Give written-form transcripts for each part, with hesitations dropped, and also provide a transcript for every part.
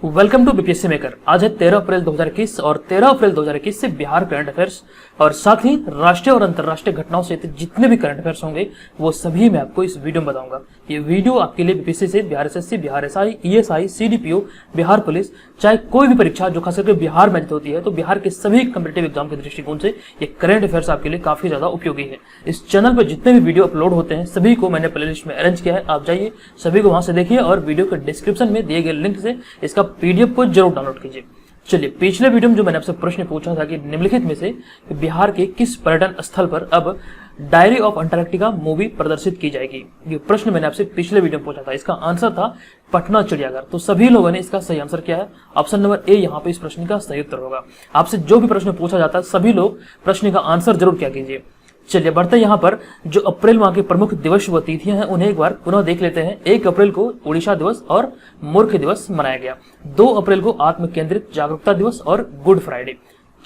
Welcome to BPSC maker. आज है 13 अप्रैल 2021 और 13 अप्रैल 2021 से बिहार करंट अफेयर्स और साथ ही राष्ट्रीय और अंतर्राष्ट्रीय घटनाओं से जितने भी करंट अफेयर्स होंगे वो सभी मैं आपको इस वीडियो में बताऊंगा। ये वीडियो आपके लिए बीपीएससी से Bihar SSC, Bihar SI, ESI, CDPO, Bihar police, चाहे कोई भी परीक्षा जो खास करके बिहार में होती है तो बिहार के सभी कम्पिटेटिव एग्जाम के दृष्टिकोण से ये करंट अफेयर्स आपके लिए काफी ज्यादा उपयोगी है। इस चैनल पर जितने भी वीडियो अपलोड होते हैं सभी को मैंने प्लेलिस्ट में अरेंज किया है, आप जाइए सभी को वहां से देखिए और वीडियो के डिस्क्रिप्शन में दिए गए लिंक से इसका पीडीएफ को जरूर डाउनलोड कीजिए। चलिए, पिछले वीडियो में जो मैंने आपसे प्रश्न पूछा था कि निम्नलिखित में से बिहार के किस पर्यटन स्थल पर अब डायरी ऑफ अंटार्कटिका मूवी प्रदर्शित की जाएगी, ये प्रश्न मैंने आपसे पिछले वीडियो में पूछा था। इसका आंसर था पटना चिड़ियाघर। तो सभी लोगों ने इसका सही आंसर किया है। ऑप्शन नंबर ए यहाँ पे इस प्रश्न का सही उत्तर होगा। आपसे जो भी प्रश्न पूछा जाता है सभी लोग प्रश्न का आंसर जरूर क्या कीजिए। चलिए बढ़ते यहाँ पर जो अप्रैल माह के प्रमुख दिवस व तिथियां हैं उन्हें एक बार पुनः देख लेते हैं। 1 अप्रैल को ओडिशा दिवस और मूर्ख दिवस मनाया गया। 2 अप्रैल को आत्म केंद्रित जागरूकता दिवस और गुड फ्राइडे।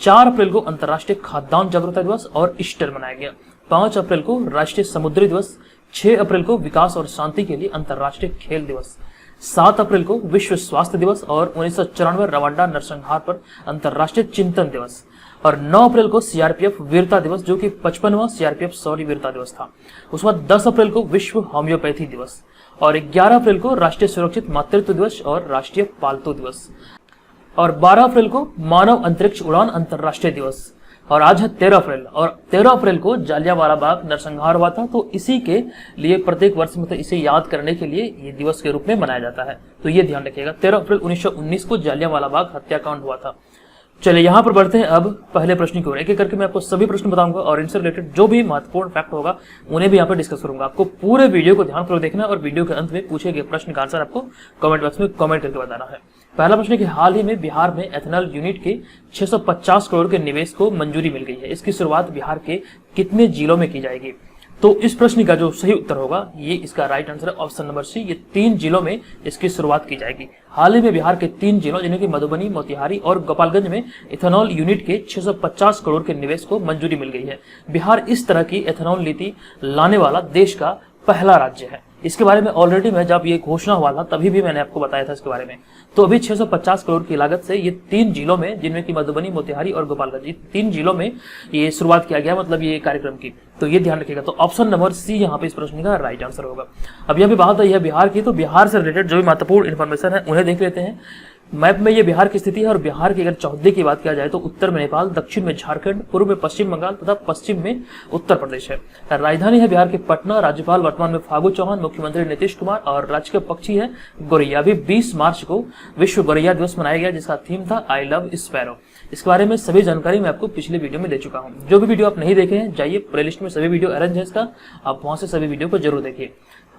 4 अप्रैल को अंतर्राष्ट्रीय खाद्यान्न जागरूकता दिवस और ईस्टर मनाया गया। 5 अप्रैल को राष्ट्रीय समुद्री दिवस। 6 अप्रैल को विकास और शांति के लिए अंतर्राष्ट्रीय खेल दिवस। 7 अप्रैल को विश्व स्वास्थ्य दिवस और 1994 रवांडा नरसंहार पर अंतर्राष्ट्रीय चिंतन दिवस। और 9 अप्रैल को सीआरपीएफ वीरता दिवस जो कि 55वां सीआरपीएफ शौर्य वीरता दिवस था। उसके बाद 10 अप्रैल को विश्व होम्योपैथी दिवस और 11 अप्रैल को राष्ट्रीय सुरक्षित मातृत्व दिवस और राष्ट्रीय पालतू दिवस और 12 अप्रैल को मानव अंतरिक्ष उड़ान अंतर्राष्ट्रीय दिवस। और आज है 13 अप्रैल और 13 अप्रैल को जालियांवाला बाग नरसंहार हुआ था, तो इसी के लिए प्रत्येक वर्ष मतलब इसे याद करने के लिए ये दिवस के रूप में मनाया जाता है। तो ये ध्यान रखिएगा, 13 अप्रैल 1919 को जालियांवाला बाग हत्याकांड हुआ था। चलिए यहाँ पर बढ़ते हैं अब पहले प्रश्न की ओर। एक एक करके मैं आपको सभी प्रश्न बताऊंगा और इनसे रिलेटेड जो भी महत्वपूर्ण फैक्ट होगा उन्हें भी यहाँ पर डिस्कस करूंगा। आपको पूरे वीडियो को ध्यानपूर्वक देखना है और वीडियो के अंत में पूछे गए प्रश्न का आंसर आपको कमेंट बॉक्स में कमेंट करके बताना है। पहला प्रश्न है कि हाल ही में बिहार में एथेनॉल यूनिट के 650 करोड़ के निवेश को मंजूरी मिल गई है। इसकी शुरुआत बिहार के कितने जिलों में की जाएगी? तो इस प्रश्न का जो सही उत्तर होगा ये इसका राइट आंसर है ऑप्शन नंबर सी। ये 3 जिलों में इसकी शुरुआत की जाएगी। हाल ही में बिहार के 3 जिलों जिन्हें कि मधुबनी, मोतिहारी और गोपालगंज में इथेनॉल यूनिट के 650 करोड़ के निवेश को मंजूरी मिल गई है। बिहार इस तरह की एथेनॉल नीति लाने वाला देश का पहला राज्य है। इसके बारे में ऑलरेडी मैं जब ये घोषणा हुआ था तभी भी मैंने आपको बताया था इसके बारे में। तो अभी 650 करोड़ की लागत से ये 3 जिलों में जिनमें कि मधुबनी, मोतिहारी और गोपालगंज, ये 3 जिलों में ये शुरुआत किया गया मतलब ये कार्यक्रम की। तो ये ध्यान रखिएगा। तो ऑप्शन नंबर सी यहाँ पे इस प्रश्न का राइट आंसर होगा। अब यहाँ पे बात है बिहार की, तो बिहार से रिलेटेड जो भी महत्वपूर्ण इन्फॉर्मेशन है उन्हें देख लेते हैं। मैप में ये बिहार की स्थिति है और बिहार की अगर चौहद्दी की बात किया जाए तो उत्तर में नेपाल, दक्षिण में झारखंड, पूर्व में पश्चिम बंगाल तथा पश्चिम में उत्तर प्रदेश है। राजधानी है बिहार के पटना। राज्यपाल वर्तमान में फागू चौहान, मुख्यमंत्री नीतीश कुमार और राज्य के पक्षी है गोरैया। अभी 20 मार्च को विश्व गोरैया दिवस मनाया गया जिसका थीम था आई लव स्पैरो। इसके बारे में सभी जानकारी मैं आपको पिछले वीडियो में दे चुका हूँ। जो भी वीडियो आप नहीं देखे हैं जाइए प्लेलिस्ट में सभी वीडियो अरेंज है इसका, आप वहां से सभी वीडियो को जरूर देखिए।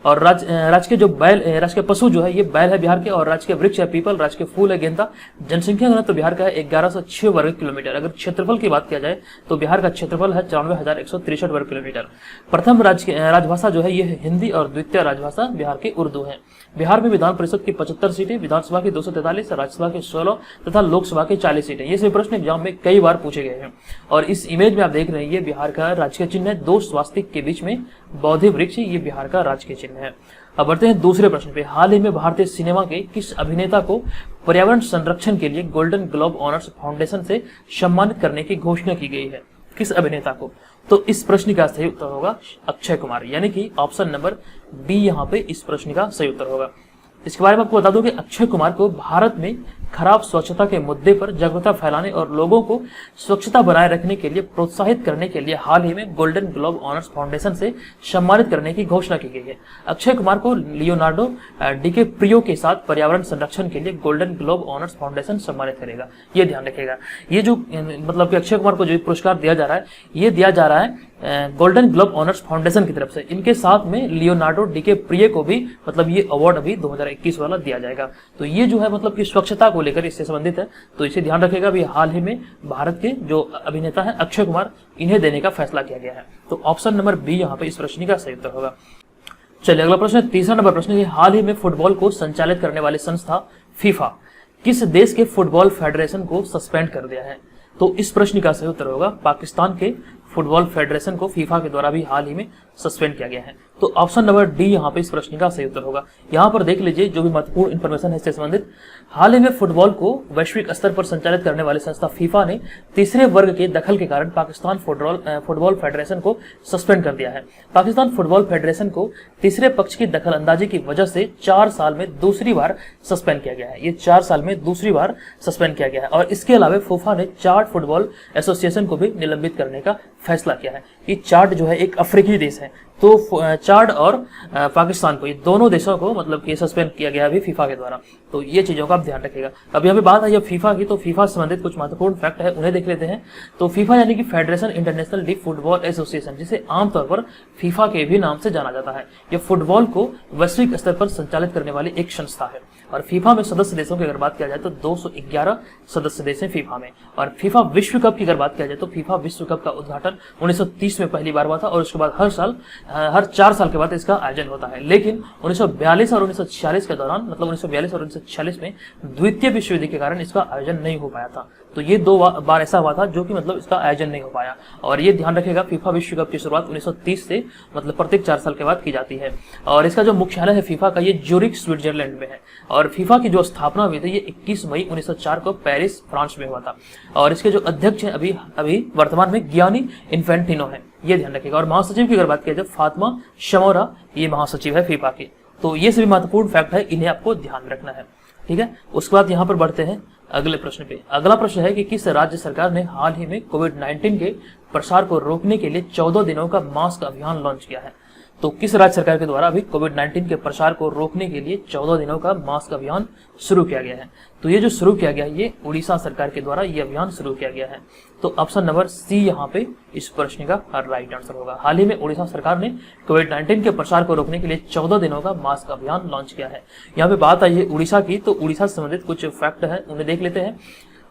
और राज्य के जो बैल, राज्य के पशु जो है ये बैल है बिहार के, और राज्य के वृक्ष है पीपल, राज्य के फूल है गेंदा। जनसंख्या तो बिहार का है 1106 वर्ग किलोमीटर। अगर क्षेत्रफल की बात किया जाए तो बिहार का क्षेत्रफल है 94,163 वर्ग किलोमीटर। प्रथम राजभाषा जो है ये हिंदी और द्वितीय राजभाषा बिहार के उर्दू है। बिहार में विधान परिषद की 75 सीटें, विधानसभा की 243, राज्यसभा के 16 तथा लोकसभा के 40 सीटें। ये सभी प्रश्न एग्जाम में कई बार पूछे गए हैं। और इस इमेज में आप देख रहे हैं ये बिहार का राजकीय चिन्ह है, 2 स्वास्तिक के बीच में बौद्धि वृक्ष, ये बिहार का राजकीय चिन्ह है। अब बढ़ते हैं दूसरे प्रश्न पे। हाल ही में भारतीय सिनेमा के किस अभिनेता को पर्यावरण संरक्षण के लिए गोल्डन ग्लोब ऑनर्स फाउंडेशन से सम्मानित करने की घोषणा की गई है? किस अभिनेता को? तो इस प्रश्न का सही उत्तर होगा अक्षय कुमार, यानी कि ऑप्शन नंबर बी यहाँ पे इस प्रश्न का सही उत्तर होगा। इसके बारे में आपको बता दूं कि अक्षय कुमार को भारत में खराब स्वच्छता के मुद्दे पर जागरूकता फैलाने और लोगों को स्वच्छता बनाए रखने के लिए प्रोत्साहित करने के लिए हाल ही में गोल्डन ग्लोब ऑनर्स फाउंडेशन से सम्मानित करने की घोषणा की गई है। अक्षय कुमार को लियोनार्डो डिकैप्रियो के साथ पर्यावरण संरक्षण के लिए गोल्डन ग्लोब ऑनर्स फाउंडेशन सम्मानित करेगा। ये ध्यान रखिएगा। ये जो मतलब कि अक्षय कुमार को जो पुरस्कार दिया जा रहा है ये दिया जा रहा है गोल्डन ग्लोब ऑनर्स फाउंडेशन की तरफ से। इनके साथ में लियोनार्डो डिकैप्रियो को भी मतलब ये अवार्ड अभी 2021 वाला दिया जाएगा। तो ये जो है मतलब कि स्वच्छता को लेकर इससे संबंधित है, तो इसे ध्यान रखेगा। अभी हाल ही में भारत के जो अभिनेता है अक्षय कुमार, इन्हें देने का फैसला किया गया है। तो ऑप्शन नंबर बी यहाँ पे इस प्रश्न का सही उत्तर होगा। चलिए अगला प्रश्न है, तीसरा नंबर प्रश्न है, हाल ही में फुटबॉल को संचालित करने वाली संस्था फीफा किस देश के फुटबॉल फेडरेशन को सस्पेंड कर दिया है? तो इस प्रश्न का सही उत्तर होगा पाकिस्तान के फुटबॉल फेडरेशन को फीफा के द्वारा भी हाल ही में सस्पेंड किया गया है। तो ऑप्शन नंबर डी यहाँ पे इस प्रश्न का सही उत्तर होगा। यहाँ पर देख लीजिए जो भी महत्वपूर्ण इंफॉर्मेशन है इससे संबंधित। हाल ही में फुटबॉल को वैश्विक स्तर पर संचालित करने वाली संस्था फीफा ने तीसरे वर्ग के दखल के कारण पाकिस्तान फुटबॉल फेडरेशन को सस्पेंड कर दिया है। पाकिस्तान फुटबॉल फेडरेशन को तीसरे पक्ष की दखल अंदाजी की वजह से 4 साल में दूसरी बार सस्पेंड किया गया है। ये 4 साल में दूसरी बार सस्पेंड किया गया है। और इसके अलावा फीफा ने चार्ड फुटबॉल एसोसिएशन को भी निलंबित करने का फैसला किया है। ये चार्ड जो है एक अफ्रीकी देश है, तो चार्ड और पाकिस्तान को, ये दोनों देशों को मतलब कि सस्पेंड किया गया अभी फीफा के द्वारा। तो ये चीजों का आप ध्यान रखिएगा। अब यहाँ पे बात आई है फीफा की, तो फीफा से संबंधित कुछ महत्वपूर्ण फैक्ट है उन्हें देख लेते हैं। तो फीफा यानी कि federation international D football association, जिसे आमतौर पर फीफा के भी नाम से जाना जाता है, यह फुटबॉल को वैश्विक स्तर पर संचालित करने वाली एक संस्था है। और फीफा में सदस्य देशों की अगर बात किया जाए तो 211 सदस्य देश हैं फीफा में। और फीफा विश्व कप की अगर बात किया जाए तो फीफा विश्व कप का उद्घाटन 1930 में पहली बार हुआ था और उसके बाद हर 4 साल के बाद इसका आयोजन होता है। लेकिन 1942 और 1946 के दौरान, मतलब 1942 और 1946 में द्वितीय विश्व युद्ध के कारण इसका आयोजन नहीं हो पाया था। तो ये 2 बार ऐसा हुआ था जो कि मतलब इसका आयोजन नहीं हो पाया। और ये ध्यान रखिएगा फीफा विश्व कप की शुरुआत 1930 से मतलब प्रत्येक 4 साल के बाद की जाती है। और इसका जो मुख्यालय है फीफा का, ये ज्यूरिख स्विट्जरलैंड में है। और फीफा की जो स्थापना हुई थी ये 21 मई 1904 को पेरिस फ्रांस में हुआ था। और इसके जो अध्यक्ष हैं अभी वर्तमान में गियानी इन्फेंटिनो है, ये ध्यान रखिएगा। और महासचिव की अगर बात किया जाए फातिमा शमोरा, ये महासचिव है फीफा की। तो ये सभी महत्वपूर्ण फैक्ट है, इन्हें आपको ध्यान रखना है, ठीक है। उसके बाद यहाँ पर बढ़ते हैं अगले प्रश्न पे। अगला प्रश्न है कि किस राज्य सरकार ने हाल ही में कोविड-19 के प्रसार को रोकने के लिए 14 दिनों का मास्क अभियान लॉन्च किया है। तो किस राज्य सरकार के द्वारा अभी कोविड-19 के प्रसार को रोकने के लिए 14 दिनों का मास्क अभियान शुरू किया गया है? तो ये जो शुरू किया गया है ये उड़ीसा सरकार के द्वारा ये अभियान शुरू किया गया है। तो ऑप्शन नंबर सी यहाँ पे इस प्रश्न का राइट आंसर होगा। हाल ही में उड़ीसा सरकार ने कोविड-19 के प्रसार को रोकने के लिए 14 दिनों का मास्क अभियान लॉन्च किया है। यहाँ पे बात आई है उड़ीसा की, तो उड़ीसा से संबंधित कुछ फैक्ट है उन्हें देख लेते हैं।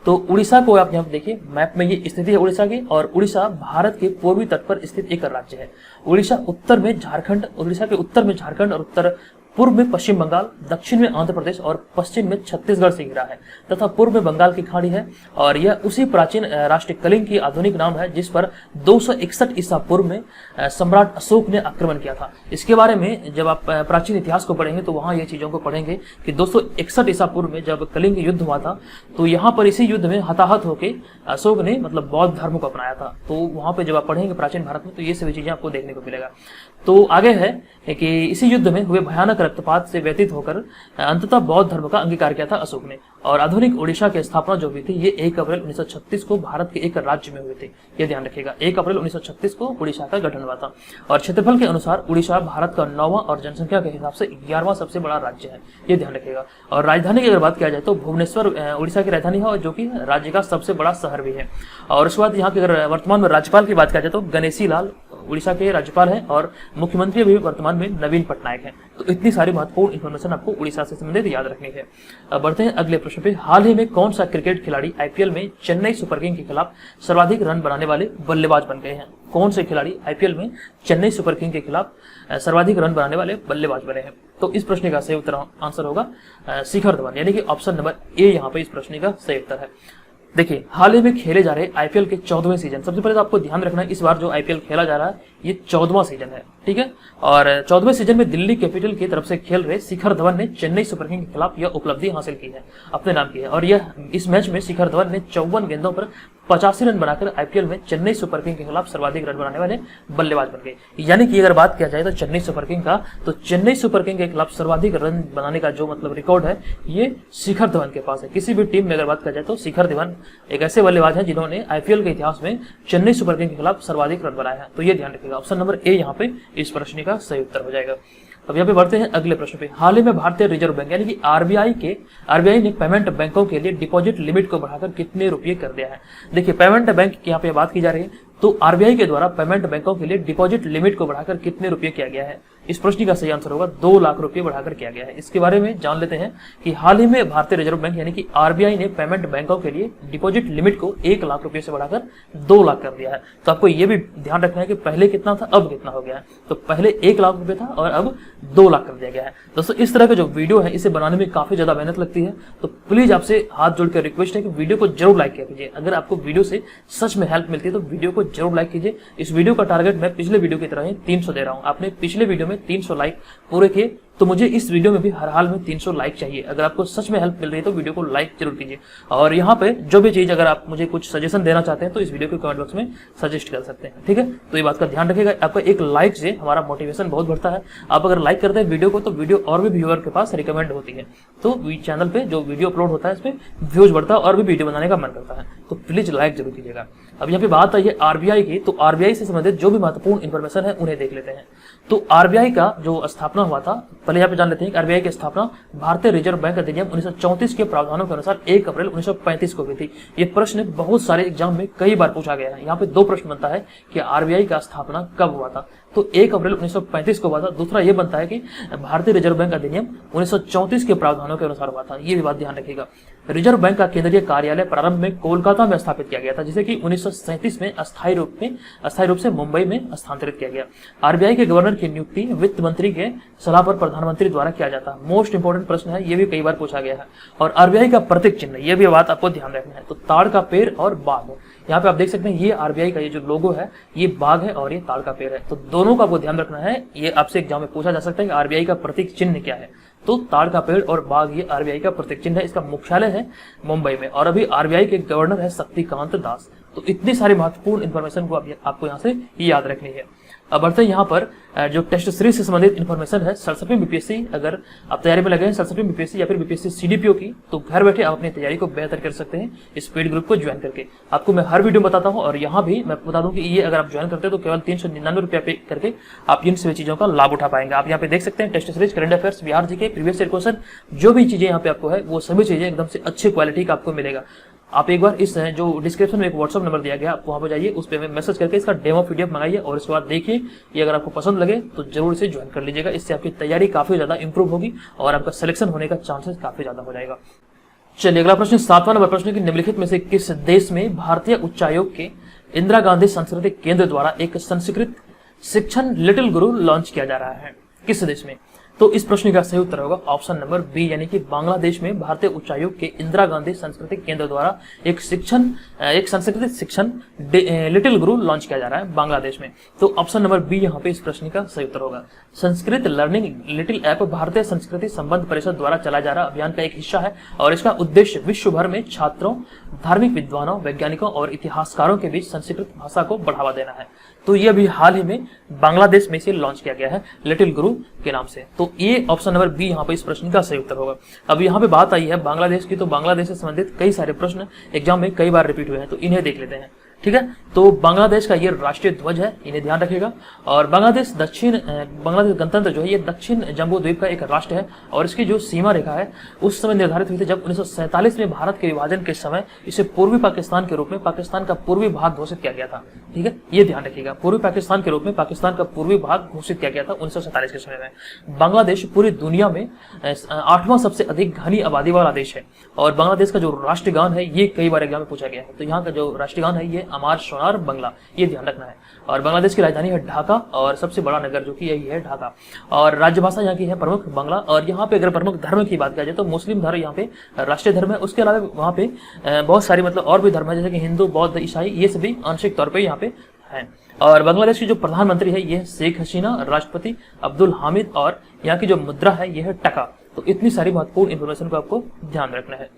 तो उड़ीसा को आप यहाँ पे देखिए मैप में ये स्थिति है उड़ीसा की, और उड़ीसा भारत के पूर्वी तट पर स्थित एक राज्य है। उड़ीसा के उत्तर में झारखंड और उत्तर पूर्व में पश्चिम बंगाल, दक्षिण में आंध्र प्रदेश और पश्चिम में छत्तीसगढ़ से घिरा है तथा पूर्व में बंगाल की खाड़ी है। और यह उसी प्राचीन राष्ट्र कलिंग की आधुनिक नाम है जिस पर 261 ईसा पूर्व में सम्राट अशोक ने आक्रमण किया था। इसके बारे में जब आप प्राचीन इतिहास को पढ़ेंगे तो वहां ये चीजों को पढ़ेंगे कि 261 ईसा पूर्व में जब कलिंग युद्ध हुआ था तो यहाँ पर इसी युद्ध में हताहत होकर अशोक ने मतलब बौद्ध धर्म को अपनाया था। तो वहां पे जब आप पढ़ेंगे प्राचीन भारत में तो ये सभी चीजें आपको देखने को मिलेगा। तो आगे है कि इसी युद्ध में हुए भयानक रक्तपात से व्यतीत होकर अंततः बौद्ध धर्म का अंगीकार किया था अशोक ने। और आधुनिक उड़ीसा की स्थापना जो हुई थी ये 1 अप्रैल 1936 को भारत के एक राज्य में हुई थी। ये ध्यान रखिएगा, 1 अप्रैल 1936 को उड़ीसा का गठन हुआ था। और क्षेत्रफल के अनुसार उड़ीसा भारत का 9वां और जनसंख्या के हिसाब से 11वां सबसे बड़ा राज्य है। ये ध्यान रखिएगा। और राजधानी की अगर बात किया जाए तो भुवनेश्वर उड़ीसा की राजधानी है और जो कि राज्य का सबसे बड़ा शहर भी है। और उसके बाद यहाँ की अगर वर्तमान में राज्यपाल की बात किया जाए तो गणेशी लाल उड़ीसा के राज्यपाल हैं और मुख्यमंत्री भी वर्तमान में नवीन पटनायक हैं। तो इतनी सारी महत्वपूर्ण इंफॉर्मेशन आपको उड़ीसा से संबंधित याद रखनी है। अब बढ़ते हैं अगले प्रश्न पे। हाल ही में कौन सा क्रिकेट खिलाड़ी आईपीएल में चेन्नई सुपर किंग के खिलाफ सर्वाधिक रन बनाने वाले बल्लेबाज बन गए हैं? कौन से खिलाड़ी आईपीएल में चेन्नई सुपर किंग के खिलाफ सर्वाधिक रन बनाने वाले बल्लेबाज बने हैं? तो इस प्रश्न का सही उत्तर आंसर होगा शिखर धवन, यानी कि ऑप्शन नंबर ए यहाँ पे इस प्रश्न का सही उत्तर है। देखिए हाल ही में खेले जा रहे आईपीएल के 14वें सीजन, सबसे पहले तो आपको ध्यान रखना है इस बार जो आईपीएल खेला जा रहा है ये 14वां सीजन है, ठीक है। और 14वें सीजन में दिल्ली कैपिटल की तरफ से खेल रहे शिखर धवन ने चेन्नई सुपर किंग के खिलाफ यह उपलब्धि हासिल की है, अपने नाम की है। और यह इस मैच में शिखर धवन ने 54 गेंदों पर 85 रन बनाकर आईपीएल में चेन्नई सुपर किंग के खिलाफ सर्वाधिक रन बनाने वाले बल्लेबाज बन गए। यानी कि अगर बात किया जाए तो चेन्नई सुपर किंग का, तो चेन्नई सुपर किंग के खिलाफ सर्वाधिक रन बनाने का जो मतलब रिकॉर्ड है ये शिखर धवन के पास है। किसी भी टीम में अगर बात किया जाए तो शिखर धवन एक ऐसे बल्लेबाज हैं जिन्होंने आईपीएल के इतिहास में चेन्नई सुपर किंग के खिलाफ सर्वाधिक रन बनाए हैं। तो ये ध्यान रखिएगा, ऑप्शन नंबर ए यहाँ पे इस प्रश्न का सही उत्तर हो जाएगा। अब यहाँ पे बढ़ते हैं अगले प्रश्न पे। हाल ही में भारतीय रिजर्व बैंक यानी कि आरबीआई ने पेमेंट बैंकों के लिए डिपॉजिट लिमिट को बढ़ाकर कितने रुपए कर दिया है? देखिए पेमेंट बैंक की यहाँ पे बात की जा रही है, तो आरबीआई के द्वारा पेमेंट बैंकों के लिए डिपॉजिट लिमिट को बढ़ाकर कितने रुपए किया गया है? इस प्रश्न का सही आंसर होगा 2 लाख रुपए बढ़ाकर किया गया है। इसके बारे में जान लेते हैं कि हाल ही में भारतीय रिजर्व बैंक यानी कि आरबीआई ने पेमेंट बैंकों के लिए डिपॉजिट लिमिट को 1 लाख रुपए से बढ़ाकर 2 लाख कर दिया है। तो आपको ये भी ध्यान रखना है कि पहले कितना था अब कितना हो गया है। तो पहले 1 लाख रुपए था और अब 2 लाख कर दिया गया है। दोस्तों इस तरह का जो वीडियो है इसे बनाने में काफी ज्यादा मेहनत लगती है, तो प्लीज आपसे हाथ जोड़कर रिक्वेस्ट है कि वीडियो को जरूर लाइक किया कीजिए। अगर आपको वीडियो से सच में हेल्प मिलती है तो वीडियो को जरूर लाइक कीजिए। इस वीडियो का टारगेट मैं पिछले वीडियो की तरह ही 300 दे रहा हूं। आपने पिछले वीडियो में 300 लाइक पूरे किए, तो मुझे इस वीडियो में भी हर हाल में 300 लाइक चाहिए। अगर आपको सच में हेल्प मिल रही है तो वीडियो को लाइक जरूर कीजिए। और यहाँ पे जो भी चीज अगर आप मुझे कुछ सजेशन देना चाहते हैं तो इस वीडियो के कमेंट बॉक्स में सजेस्ट कर सकते हैं, ठीक है। तो ये बात का ध्यान रखिएगा, आपका एक लाइक से हमारा मोटिवेशन बहुत बढ़ता है। आप अगर लाइक करते हैं वीडियो को तो वीडियो और भी व्यूअर के पास रिकमेंड होती है, तो चैनल पे जो वीडियो अपलोड होता है इस पे व्यूज बढ़ता है और भी वीडियो बनाने का मन करता है। तो प्लीज लाइक जरूर कीजिएगा। अब यहाँ पे बात आई है आरबीआई की, तो आरबीआई से संबंधित जो भी महत्वपूर्ण इन्फॉर्मेशन है उन्हें देख लेते हैं। तो आरबीआई का जो स्थापना हुआ था, पहले यहाँ पे जान लेते हैं कि आरबीआई की स्थापना भारतीय रिजर्व बैंक अधिनियम 1934 के प्रावधानों के अनुसार 1 अप्रैल 1935 को हुई थी। ये प्रश्न बहुत सारे एग्जाम में कई बार पूछा गया है। यहाँ पे 2 प्रश्न बनता है कि आरबीआई का स्थापना कब हुआ था, तो 1 अप्रैल 1935 को हुआ था। दूसरा ये बनता है कि भारतीय रिजर्व बैंक अधिनियम 1934 के प्रावधानों के अनुसार हुआ था। ये भी बात ध्यान रखिएगा। रिजर्व बैंक का केंद्रीय कार्यालय प्रारंभ में कोलकाता में स्थापित किया गया था, जिसे कि 1937 में अस्थायी रूप से मुंबई में स्थानांतरित किया गया। आरबीआई के गवर्नर की नियुक्ति वित्त मंत्री के सलाह पर प्रधानमंत्री द्वारा किया जाता है। मोस्ट इंपोर्टेंट प्रश्न है, ये भी कई बार पूछा गया है। और आरबीआई का प्रतीक चिन्ह, ये भी बात आपको ध्यान रखना है, तो ताड़ का पेड़ और बाघ। यहाँ पे आप देख सकते हैं ये आरबीआई का ये जो लोगो है ये बाघ है और ये ताड़ का पेड़ है, तो दोनों का आपको ध्यान रखना है। ये आपसे एग्जाम में पूछा जा सकता है कि आरबीआई का प्रतीक चिन्ह क्या है, तो ताड़ का पेड़ और बाघ ये आरबीआई का प्रतीक चिन्ह है। इसका मुख्यालय है मुंबई में और अभी आरबीआई के गवर्नर है शक्तिकांत दास। तो इतनी सारी महत्वपूर्ण इंफॉर्मेशन को आपको यहाँ से याद रखनी है। अब बढ़ते हैं यहाँ पर जो टेस्ट सीरीज से संबंधित इन्फॉर्मेशन है। सरसफी बीपीएससी, अगर आप तैयारी में लगे हैं सरसफी बीपीएससी या फिर बीपीएससी सीडीपीओ की, तो घर बैठे आप अपनी तैयारी को बेहतर कर सकते हैं इस पेड ग्रुप को ज्वाइन करके। आपको मैं हर वीडियो बताता हूँ और यहाँ भी मैं बता दूं कि ये अगर आप ज्वाइन करते हैं तो केवल 399 रुपया पे करके आप इन सभी चीजों का लाभ उठा पाएंगे। आप यहाँ पे देख सकते हैं test series, current affairs, Bihar GK, previous year question, जो भी चीजें यहाँ पे आपको है वो सभी चीजें एकदम से अच्छी क्वालिटी का आपको मिलेगा। आप एक बार इस जो डिस्क्रिप्शन में एक व्हाट्सअप नंबर दिया गया, आप वहां पर जाइए, उस पर मैसेज करके इसका डेमो पीडीएफ मंगाइए और इसके बाद देखिए। ये अगर आपको पसंद लगे तो जरूर इसे ज्वाइन कर लीजिएगा। इससे आपकी तैयारी काफी ज्यादा इंप्रूव होगी और आपका सिलेक्शन होने का चांसेस काफी ज्यादा हो जाएगा। चलिए अगला प्रश्न, 7वां नंबर प्रश्न की निम्नलिखित में से किस देश में भारतीय उच्चायोग के इंदिरा गांधी सांस्कृतिक केंद्र द्वारा एक संस्कृत शिक्षण लिटिल गुरु लॉन्च किया जा रहा है? किस देश में? तो इस प्रश्न का सही उत्तर होगा ऑप्शन नंबर बी, यानी कि बांग्लादेश में भारतीय उच्चायोग के इंदिरा गांधी सांस्कृतिक केंद्र द्वारा एक संस्कृत शिक्षण लिटिल गुरु लॉन्च किया जा रहा है बांग्लादेश में। तो ऑप्शन नंबर बी यहाँ पे इस प्रश्न का सही उत्तर होगा। संस्कृत लर्निंग लिटिल ऐप भारतीय संस्कृति संबंध परिषद द्वारा चलाया जा रहा अभियान का एक हिस्सा है और इसका उद्देश्य विश्व भर में छात्रों, धार्मिक विद्वानों, वैज्ञानिकों और इतिहासकारों के बीच संस्कृत भाषा को बढ़ावा देना है। तो ये अभी हाल ही में बांग्लादेश में से लॉन्च किया गया है लिटिल गुरु के नाम से। तो ये ऑप्शन नंबर बी यहाँ पे इस प्रश्न का सही उत्तर होगा। अब यहाँ पे बात आई है बांग्लादेश की, तो बांग्लादेश से संबंधित कई सारे प्रश्न एग्जाम में कई बार रिपीट हुए हैं, तो इन्हें देख लेते हैं, ठीक है। तो बांग्लादेश का ये राष्ट्रीय ध्वज है, इन्हें ध्यान रखिएगा। और बांग्लादेश गणतंत्र जो है ये दक्षिण जम्बू द्वीप का एक राष्ट्र है और इसकी जो सीमा रेखा है उस समय निर्धारित हुई थी जब 1947 में भारत के विभाजन के समय इसे पूर्वी पाकिस्तान के रूप में पाकिस्तान का पूर्वी भाग घोषित किया गया था, ठीक है। ये ध्यान रखिएगा, पूर्वी पाकिस्तान के रूप में पाकिस्तान का पूर्वी भाग घोषित किया गया था 1947 के समय में। बांग्लादेश पूरी दुनिया में 8वां सबसे अधिक घनी आबादी वाला देश है और बांग्लादेश का जो राष्ट्रगान है ये कई बार एग्जाम में पूछा गया है। तो यहाँ का जो राष्ट्रगान है ये अमार सोनार बंगला, ये ध्यान रखना है। और बांग्लादेश की राजधानी है ढाका और सबसे बड़ा नगर जो कि यही है ढाका। और राज्यभाषा यहाँ की है प्रमुख बांग्ला। और यहाँ पे अगर प्रमुख धर्म की बात किया जाए तो मुस्लिम धर्म यहाँ पे राष्ट्रीय धर्म है। उसके अलावा वहाँ पे बहुत सारी मतलब और भी धर्म है जैसे कि हिंदू, बौद्ध, ईसाई, ये सभी आंशिक तौर पर यहाँ पे है। और बांग्लादेश की जो प्रधानमंत्री है ये शेख हसीना, राष्ट्रपति अब्दुल हामिद और यहाँ की जो मुद्रा है ये है टका। तो इतनी सारी महत्वपूर्ण इंफॉर्मेशन को आपको ध्यान रखना है।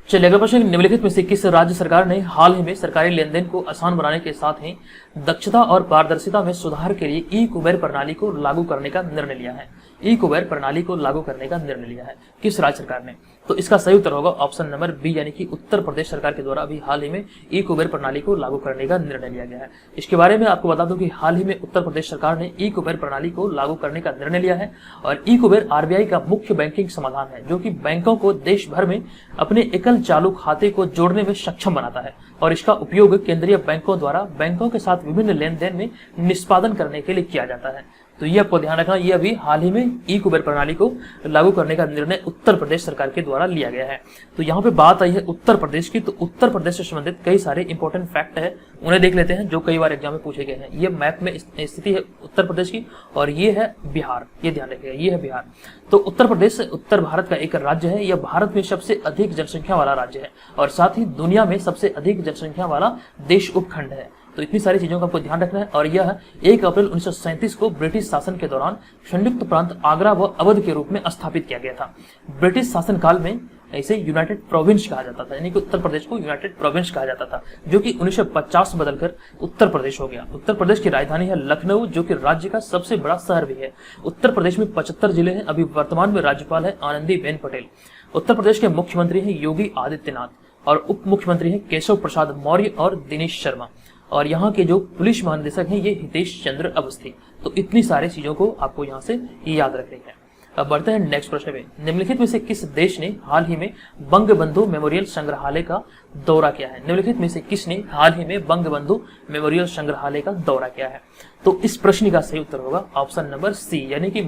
चलिए अगला प्रश्न, निम्नलिखित में से किस राज्य सरकार ने हाल ही में सरकारी लेनदेन को आसान बनाने के साथ ही दक्षता और पारदर्शिता में सुधार के लिए ई कुबेर प्रणाली को लागू करने का निर्णय लिया है? ई कुबेर प्रणाली को लागू करने का निर्णय लिया है किस राज्य सरकार ने? तो इसका सही उत्तर होगा ऑप्शन नंबर बी, यानी कि उत्तर प्रदेश सरकार के द्वारा अभी हाल ही में ई कुबेर प्रणाली को लागू करने का निर्णय लिया गया है। इसके बारे में आपको बता दूं कि हाल ही में उत्तर प्रदेश सरकार ने ई कुबेर प्रणाली को लागू करने का निर्णय लिया है। और ई कुबेर आरबीआई का मुख्य बैंकिंग समाधान है जो कि बैंकों को देश भर में अपने एकल चालू खाते को जोड़ने में सक्षम बनाता है और इसका उपयोग केंद्रीय बैंकों द्वारा बैंकों के साथ विभिन्न लेन देन में निष्पादन करने के लिए किया जाता है। तो ये आपको ध्यान रखना, ये अभी हाल ही में ई कुबेर प्रणाली को लागू करने का निर्णय उत्तर प्रदेश सरकार के द्वारा लिया गया है। तो यहाँ पे बात आई है उत्तर प्रदेश की, तो उत्तर प्रदेश से संबंधित कई सारे इंपॉर्टेंट फैक्ट है, उन्हें देख लेते हैं जो कई बार एग्जाम में पूछे गए हैं। ये मैप में स्थिति है उत्तर प्रदेश की और ये है बिहार, ये ध्यान रखिएगा, ये है बिहार। तो उत्तर प्रदेश उत्तर भारत का एक राज्य है, यह भारत में सबसे अधिक जनसंख्या वाला राज्य है और साथ ही दुनिया में सबसे अधिक जनसंख्या वाला देश उपखंड है। तो इतनी सारी चीजों का आपको ध्यान रखना है। और यह 1 अप्रैल 1937 को ब्रिटिश शासन के दौरान संयुक्त प्रांत आगरा व अवध के रूप में स्थापित किया गया था। ब्रिटिश शासनकाल में इसे यूनाइटेड प्रोविंस कहा जाता था, यानी कि उत्तर प्रदेश को यूनाइटेड प्रोविंस कहा जाता था, जो कि 1950 बदलकर उत्तर प्रदेश हो गया। उत्तर प्रदेश की राजधानी है लखनऊ, जो कि राज्य का सबसे बड़ा शहर भी है। उत्तर प्रदेश में 75 जिले हैं। अभी वर्तमान में राज्यपाल है आनंदीबेन पटेल। उत्तर प्रदेश के मुख्यमंत्री हैं योगी आदित्यनाथ और उप मुख्यमंत्री हैं केशव प्रसाद मौर्य और दिनेश शर्मा। और यहाँ के जो पुलिस महानिदेशक हैं ये हितेश चंद्र अवस्थी। तो इतनी सारी चीजों को आपको यहाँ से याद रखनी है। अब बढ़ते हैं नेक्स्ट प्रश्न में। निम्नलिखित में से किस देश ने हाल ही में बंगबंधु मेमोरियल संग्रहालय का दौरा किया है? निम्नलिखित में से किसने हाल ही में बंगबंधु मेमोरियल संग्रहालय का दौरा किया है? तो इस प्रश्न का सही उत्तर होगा ऑप्शन नंबर सी, यानी कि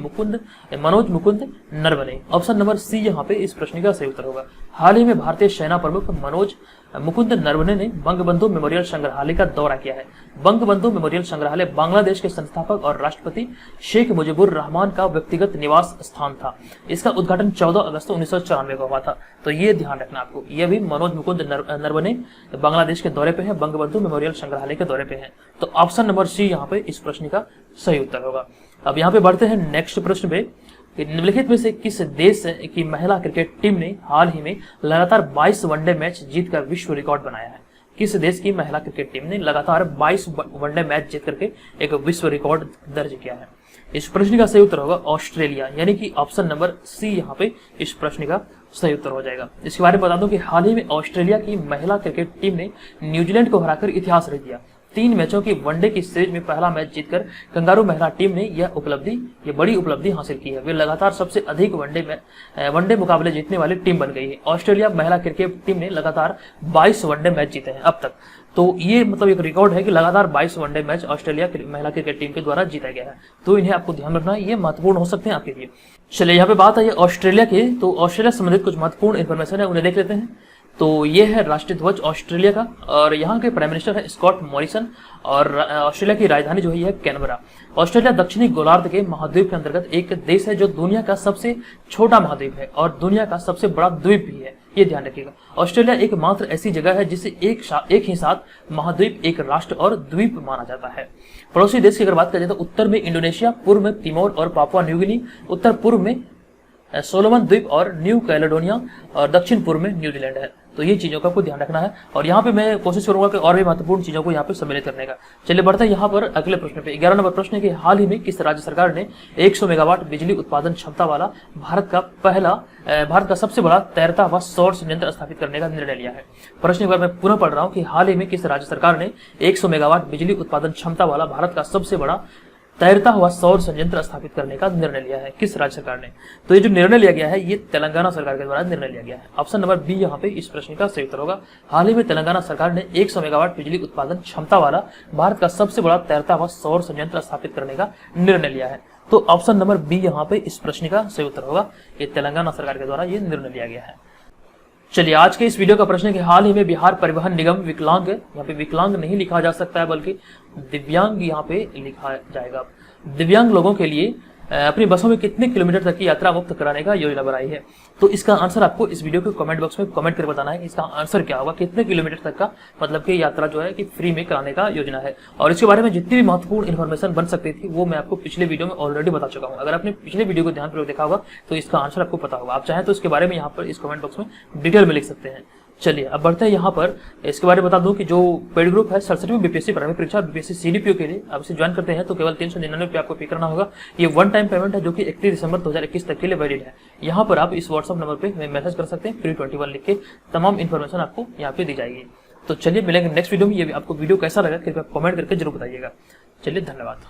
Manoj Mukund Naravane. Option number C यहाँ पे इस प्रश्न का सही उत्तर होगा। हाल ही में भारतीय सेना प्रमुख मनोज मुकुंद नरवणे ने बंगबंधु मेमोरियल संग्रहालय का दौरा किया है। बंगबंधु मेमोरियल संग्रहालय बांग्लादेश के संस्थापक और राष्ट्रपति शेख मुजीबुर रहमान का व्यक्तिगत निवास स्थान था। इसका उद्घाटन 14 अगस्त 1994 को हुआ था। तो ये ध्यान रखना आपको, ये भी मनोज मुकुंद नरवणे बांग्लादेश के दौरे पे है, बंगबंधु मेमोरियल संग्रहालय के दौरे पे है। तो ऑप्शन नंबर सी यहाँ पे इस प्रश्न का सही उत्तर होगा। अब यहाँ पे बढ़ते हैं नेक्स्ट प्रश्न पे। निम्नलिखित में से किस देश की महिला क्रिकेट टीम ने हाल ही में लगातार 22 वनडे मैच जीतकर विश्व रिकॉर्ड बनाया है? किस देश की महिला क्रिकेट टीम ने लगातार 22 वनडे मैच जीत करके एक विश्व रिकॉर्ड दर्ज किया है? इस प्रश्न का सही उत्तर होगा ऑस्ट्रेलिया, यानी कि ऑप्शन नंबर सी यहाँ पे इस प्रश्न का सही उत्तर हो जाएगा। इसके बारे में बता दूं कि हाल ही में ऑस्ट्रेलिया की महिला क्रिकेट टीम ने न्यूजीलैंड को हराकर इतिहास रच दिया। 3 मैचों की वनडे की सीरीज में पहला मैच जीतकर कंगारू महिला टीम ने यह बड़ी उपलब्धि हासिल की है। वे लगातार सबसे अधिक वनडे मुकाबले जीतने वाली टीम बन गई है। ऑस्ट्रेलिया महिला क्रिकेट टीम ने लगातार 22 वनडे मैच जीते हैं अब तक। तो ये मतलब एक रिकॉर्ड है कि लगातार 22 वनडे मैच ऑस्ट्रेलिया महिला क्रिकेट टीम के द्वारा जीता गया है। तो इन्हें आपको ध्यान रखना है, ये महत्वपूर्ण हो सकते हैं आपके लिए। चलिए यहाँ पे बात है ऑस्ट्रेलिया की, तो ऑस्ट्रेलिया से संबंधित कुछ महत्वपूर्ण इन्फॉर्मेशन है, उन्हें देख लेते हैं। तो ये है राष्ट्रीय ध्वज ऑस्ट्रेलिया का, और यहाँ के प्राइम मिनिस्टर है स्कॉट मॉरिसन, और ऑस्ट्रेलिया की राजधानी जो है यह कैनबरा। ऑस्ट्रेलिया दक्षिणी गोलार्ध के महाद्वीप के अंतर्गत एक देश है जो दुनिया का सबसे छोटा महाद्वीप है और दुनिया का सबसे बड़ा द्वीप भी है, ये ध्यान रखिएगा। ऑस्ट्रेलिया एकमात्र ऐसी जगह है जिसे एक ही साथ महाद्वीप, एक राष्ट्र और द्वीप माना जाता है। पड़ोसी देश की अगर बात करें तो उत्तर में इंडोनेशिया, पूर्व में तिमोर और पापुआ न्यू गिनी, उत्तर पूर्व में सोलोमन द्वीप और न्यू कैलेडोनिया, और दक्षिण पूर्व में न्यूजीलैंड है। तो ये चीजों का आपको ध्यान रखना है, और यहाँ पे मैं कोशिश करूंगा कि और भी महत्वपूर्ण चीजों को यहाँ पे सम्मिलित करने का। चलिए बढ़ते हैं यहाँ पर अगले प्रश्न पे। 11 नंबर प्रश्न है कि हाल ही में किस राज्य सरकार ने 100 मेगावाट बिजली उत्पादन क्षमता वाला भारत का सबसे बड़ा तैरता हुआ सौर संयंत्र स्थापित करने का निर्णय लिया है? प्रश्न एक बार मैं पुनः पढ़ रहा हूँ कि हाल ही में किस राज्य सरकार ने 100 मेगावाट बिजली उत्पादन क्षमता वाला भारत का सबसे बड़ा तैरता हुआ सौर संयंत्र स्थापित करने का निर्णय लिया है? किस राज्य सरकार ने? तो ये जो निर्णय लिया गया है ये तेलंगाना सरकार के द्वारा निर्णय लिया गया है। ऑप्शन नंबर बी यहाँ पे इस प्रश्न का सही उत्तर होगा। हाल ही में तेलंगाना सरकार ने 100 मेगावाट बिजली उत्पादन क्षमता वाला भारत का सबसे बड़ा तैरता हुआ सौर संयंत्र स्थापित करने का निर्णय लिया है। तो ऑप्शन नंबर बी यहाँ पे इस प्रश्न का सही उत्तर होगा। ये तेलंगाना सरकार के द्वारा ये निर्णय लिया गया है। चलिए आज के इस वीडियो का प्रश्न है कि हाल ही में बिहार परिवहन निगम विकलांग, यहाँ पे विकलांग नहीं लिखा जा सकता है बल्कि दिव्यांग यहाँ पे लिखा जाएगा, दिव्यांग लोगों के लिए अपनी बसों में कितने किलोमीटर तक की यात्रा मुक्त कराने का योजना बनाई है? तो इसका आंसर आपको इस वीडियो के कमेंट बॉक्स में कमेंट कर बताना है कि इसका आंसर क्या होगा, कितने किलोमीटर तक का मतलब कि यात्रा जो है कि फ्री में कराने का योजना है। और इसके बारे में जितनी भी महत्वपूर्ण इन्फॉर्मेशन बन सकती थी वो मैं आपको पिछले वीडियो में ऑलरेडी बता चुका हूँ। अगर आपने पिछले वीडियो को ध्यानपूर्वक देखा होगा तो इसका आंसर आपको पता होगा। आप चाहें तो इसके बारे में यहाँ पर इस कमेंट बॉक्स में डिटेल में लिख सकते हैं। चलिए अब बढ़ते हैं यहाँ पर। इसके बारे में बता दूं कि जो पेड ग्रुप है 67वीं बीपीएससी प्रारंभिक परीक्षा बीपीएससी सीडीपीओ के लिए आप इसे ज्वाइन करते हैं तो केवल 399 पे आपको पे करना होगा। ये वन टाइम पेमेंट है जो कि 31 दिसंबर 2021 तक के लिए वैलिड है। यहाँ पर आप इस व्हाट्सअप नंबर पे मैसेज कर सकते हैं, फ्री 21 लिख के तमाम इन्फॉर्मेशन आपको यहाँ पे दी जाएगी। तो चलिए मिलेंगे नेक्स्ट वीडियो में। ये आपको वीडियो कैसा लगा कृपया कमेंट करके जरूर बताइएगा। चलिए धन्यवाद।